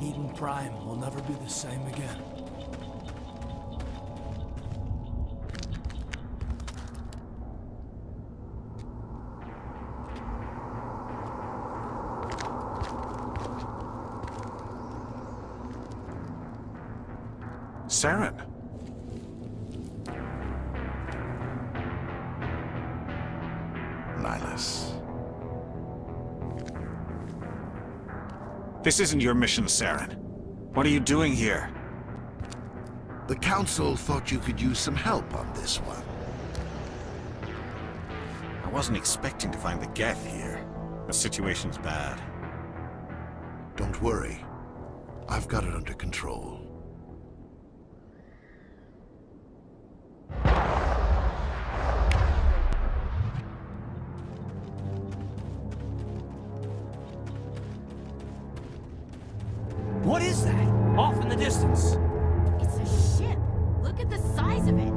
Eden Prime will never be the same again. Saren. Nihilus. This isn't your mission, Saren. What are you doing here? The Council thought you could use some help on this one. I wasn't expecting to find the Geth here. The situation's bad. Don't worry. I've got it under control. What is that? Off in the distance. It's a ship. Look at the size of it.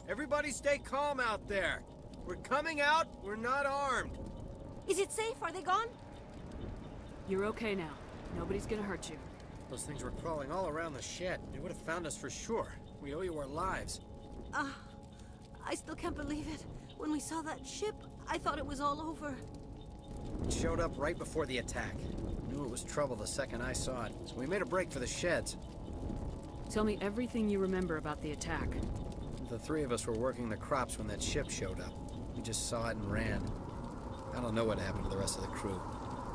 Everybody stay calm out there. We're coming out, we're not armed. Is it safe? Are they gone? You're okay now. Nobody's gonna hurt you. Those things were crawling all around the shed. They would have found us for sure. We owe you our lives. I still can't believe it. When we saw that ship, I thought it was all over. It showed up right before the attack. Knew it was trouble the second I saw it, so we made a break for the sheds. Tell me everything you remember about the attack. The three of us were working the crops when that ship showed up. We just saw it and ran. I don't know what happened to the rest of the crew.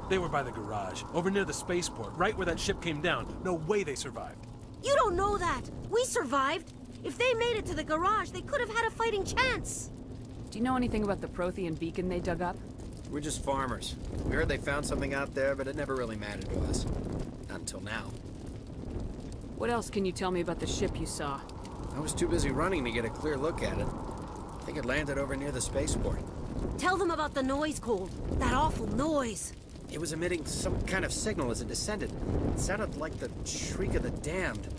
They were by the garage, over near the spaceport, right where that ship came down. No way they survived. You don't know that. We survived. If they made it to the garage, they could have had a fighting chance. Do you know anything about the Prothean beacon they dug up? We're just farmers. We heard they found something out there, but it never really mattered to us. Not until now. What else can you tell me about the ship you saw? I was too busy running to get a clear look at it. I think it landed over near the spaceport. Tell them about the noise, Cole. That awful noise. It was emitting some kind of signal as it descended. It sounded like the shriek of the damned.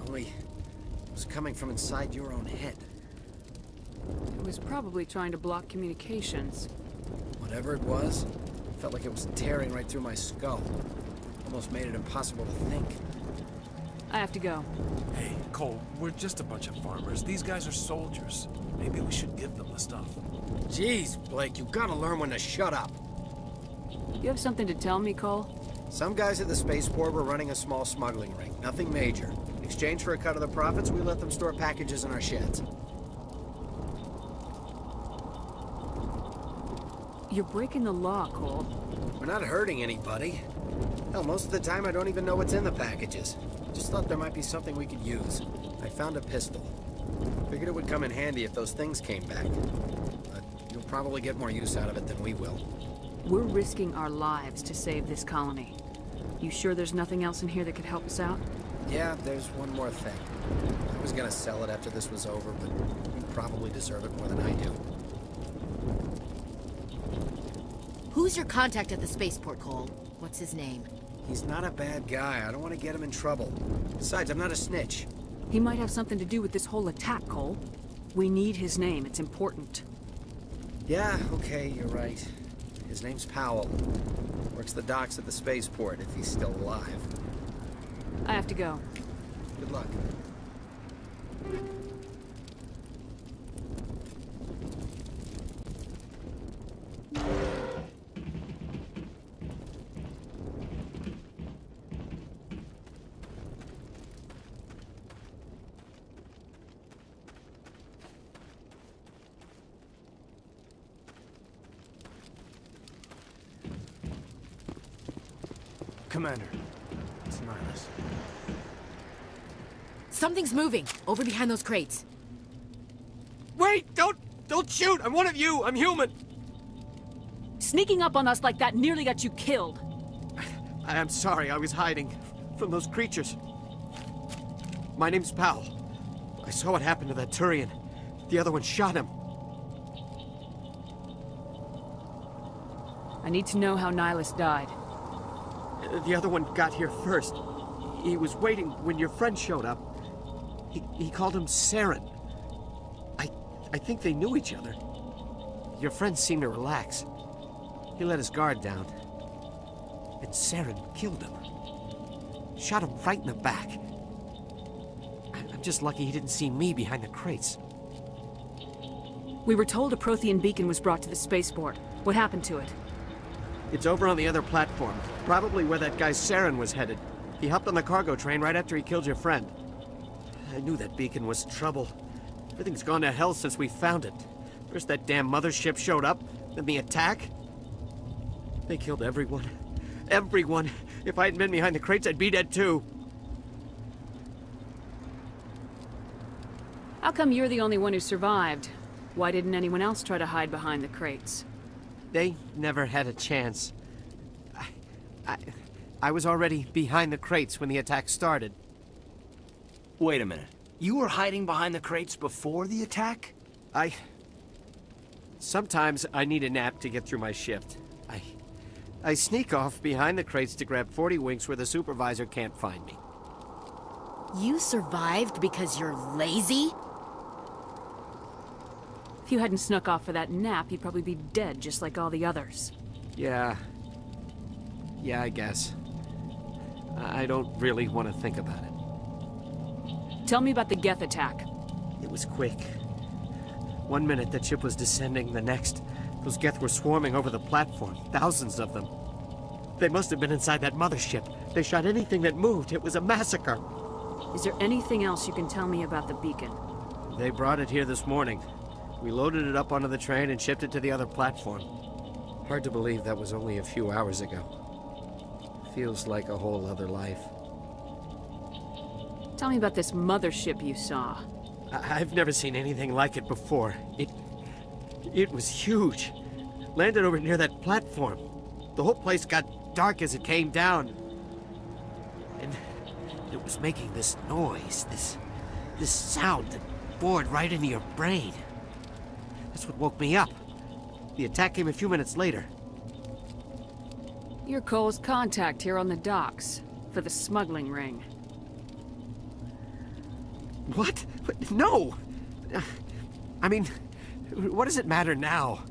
Only it was coming from inside your own head. It was probably trying to block communications. Whatever it was, felt like it was tearing right through my skull. Almost made it impossible to think. I have to go. Hey, Cole, we're just a bunch of farmers. These guys are soldiers. Maybe we should give them the stuff. Jeez, Blake, you gotta learn when to shut up. You have something to tell me, Cole? Some guys at the spaceport were running a small smuggling ring. Nothing major. In exchange for a cut of the profits, we let them store packages in our sheds. You're breaking the law, Cole. We're not hurting anybody. Hell, most of the time I don't even know what's in the packages. Just thought there might be something we could use. I found a pistol. Figured it would come in handy if those things came back. But you'll probably get more use out of it than we will. We're risking our lives to save this colony. You sure there's nothing else in here that could help us out? Yeah, there's one more thing. I was gonna sell it after this was over, but you probably deserve it more than I do. Who's your contact at the spaceport, Cole? What's his name? He's not a bad guy. I don't want to get him in trouble. Besides, I'm not a snitch. He might have something to do with this whole attack, Cole. We need his name. It's important. Yeah, okay, you're right. His name's Powell. Works the docks at the spaceport, if he's still alive. I have to go. Good luck. Commander, it's Niles. Something's moving over behind those crates. Wait! Don't shoot! I'm one of you! I'm human! Sneaking up on us like that nearly got you killed. I'm sorry, I was hiding from those creatures. My name's Powell. I saw what happened to that Turian. The other one shot him. I need to know how Nihilus died. The other one got here first. He was waiting when your friend showed up. He called him Saren. I think they knew each other. Your friend seemed to relax. He let his guard down. And Saren killed him. Shot him right in the back. I'm just lucky he didn't see me behind the crates. We were told a Prothean beacon was brought to the spaceport. What happened to it? It's over on the other platform. Probably where that guy Saren was headed. He hopped on the cargo train right after he killed your friend. I knew that beacon was trouble. Everything's gone to hell since we found it. First that damn mothership showed up, then the attack. They killed everyone. Everyone! If I hadn't been behind the crates, I'd be dead too. How come you're the only one who survived? Why didn't anyone else try to hide behind the crates? They never had a chance. I was already behind the crates when the attack started. Wait a minute. You were hiding behind the crates before the attack? Sometimes I need a nap to get through my shift. I sneak off behind the crates to grab 40 winks where the supervisor can't find me. You survived because you're lazy? If you hadn't snuck off for that nap, you'd probably be dead just like all the others. Yeah, I guess. I don't really want to think about it. Tell me about the Geth attack. It was quick. 1 minute that ship was descending, the next, those Geth were swarming over the platform. Thousands of them. They must have been inside that mothership. They shot anything that moved. It was a massacre. Is there anything else you can tell me about the beacon? They brought it here this morning. We loaded it up onto the train and shipped it to the other platform. Hard to believe that was only a few hours ago. Feels like a whole other life. Tell me about this mothership you saw. I've never seen anything like it before. It was huge. Landed over near that platform. The whole place got dark as it came down. And it was making this noise, this sound that bored right into your brain. That's what woke me up. The attack came a few minutes later. You're Cole's contact here on the docks for the smuggling ring. What? No! I mean, what does it matter now?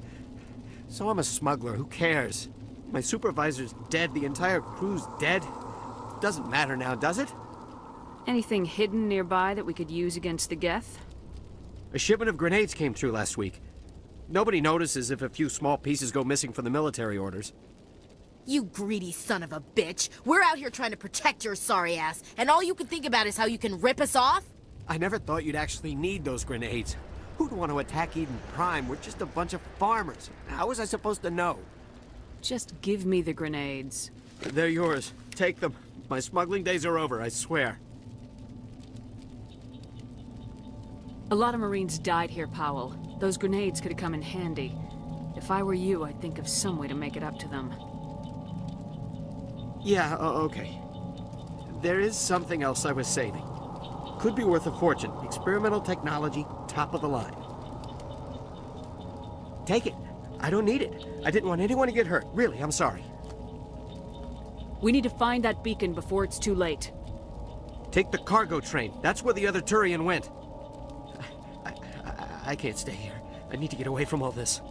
So I'm a smuggler, who cares? My supervisor's dead, the entire crew's dead. Doesn't matter now, does it? Anything hidden nearby that we could use against the Geth? A shipment of grenades came through last week. Nobody notices if a few small pieces go missing from the military orders. You greedy son of a bitch. We're out here trying to protect your sorry ass, and all you can think about is how you can rip us off? I never thought you'd actually need those grenades. Who'd want to attack Eden Prime? We're just a bunch of farmers. How was I supposed to know? Just give me the grenades. They're yours. Take them. My smuggling days are over, I swear. A lot of Marines died here, Powell. Those grenades could have come in handy. If I were you, I'd think of some way to make it up to them. Yeah, okay. There is something else I was saving. Could be worth a fortune. Experimental technology, top of the line. Take it. I don't need it. I didn't want anyone to get hurt. Really, I'm sorry. We need to find that beacon before it's too late. Take the cargo train. That's where the other Turian went. I can't stay here. I need to get away from all this.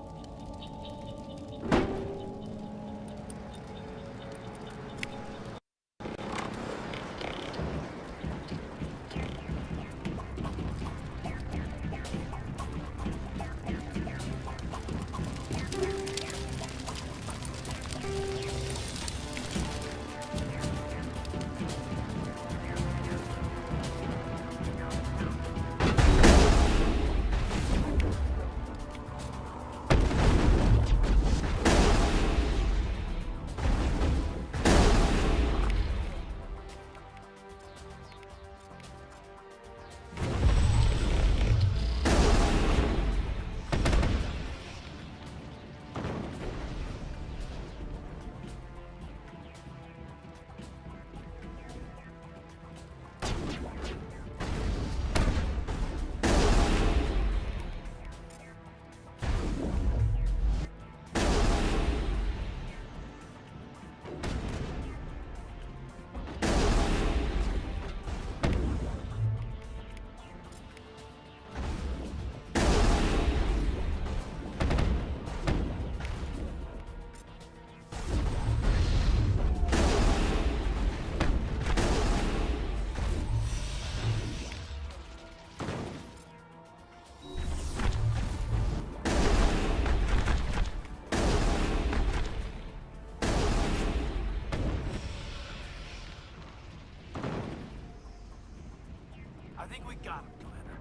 think we got him, Commander.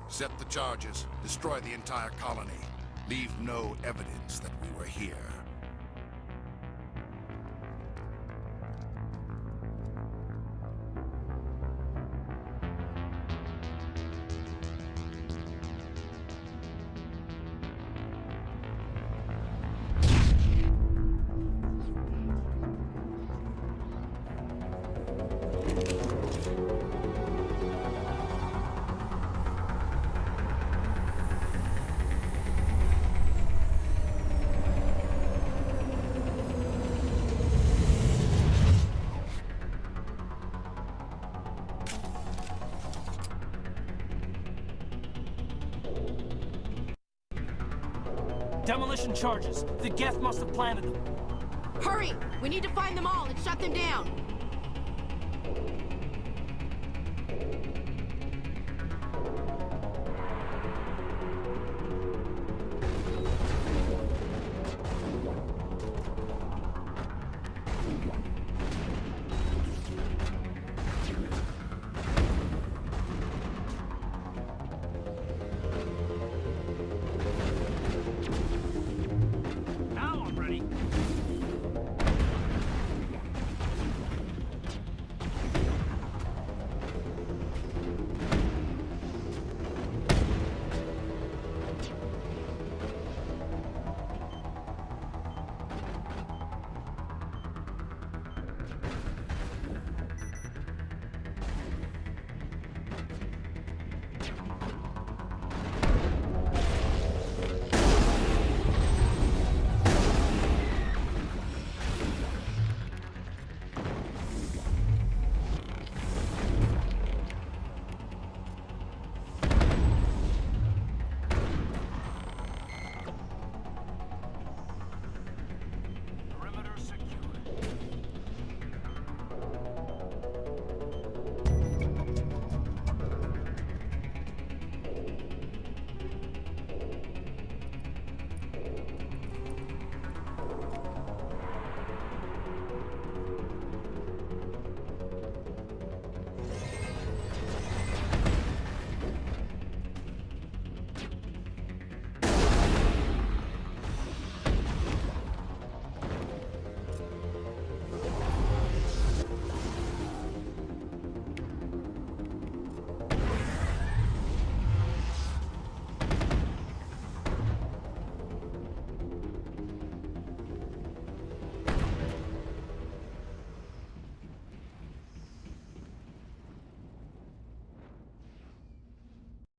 Set the charges. Destroy the entire colony. Leave no evidence that we were here. Demolition charges. The Geth must have planted them. Hurry! We need to find them all and shut them down!